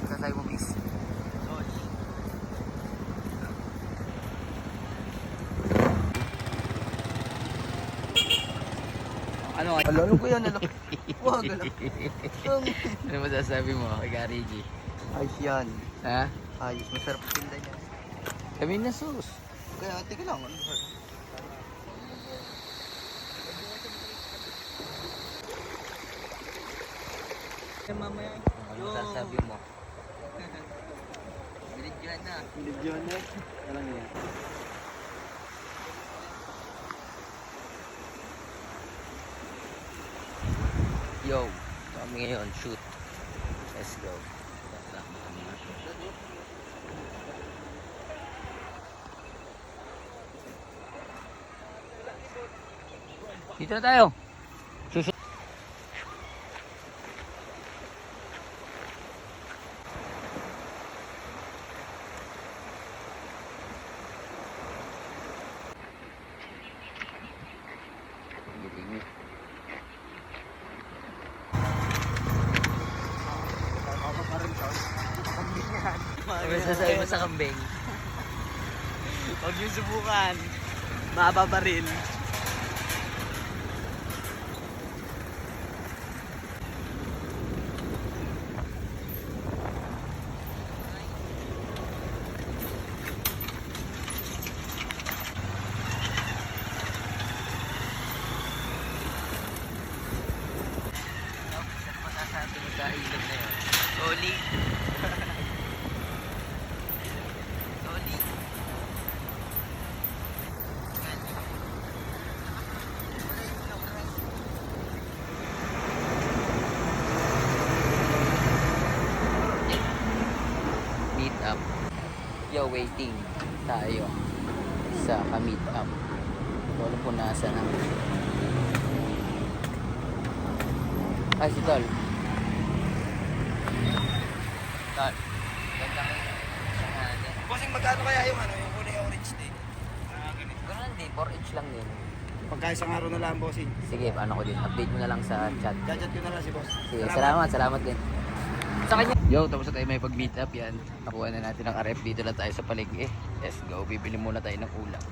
Sasay mo, miss. Ano? Ano ko yan? Wag alam. Ano masasabi mo kay Gary G? Ayos yan. Ha? Ayos. Masarap tinda niya. Kami na sus. Kaya tika lang. Ano sir? Mamaya. Ano masasabi mo? Binigyan na. Binigyan na. Alam niya. Yo, kami ngayon, shoot. Let's go. Dito na tayo. Shoot. Ano masasabi mo sa kambing? Huwag niyo subukan. Mababa rin. Masasabi mo sa ilog na yun? Solid. Solid. Meet up. Yo, waiting tayo sa ka-meet up. Wala po nasa na. Ay, si Tol. Tol. Ganda kayo. Bossing, magkano kaya yung yung kulay orange din? Ganun din, 4H lang din. Pagka isang araw na lang, bossing. Sige, paano ko din? Update mo na lang sa chat. Judge ko na lang si boss. Sige, salamat din. Sa kanya. Yo, tapos na tayo may pag-meet up yan. Nakuha na natin ang arep. Dito lang tayo sa paligid. Let's go, bibili muna tayo ng ulam.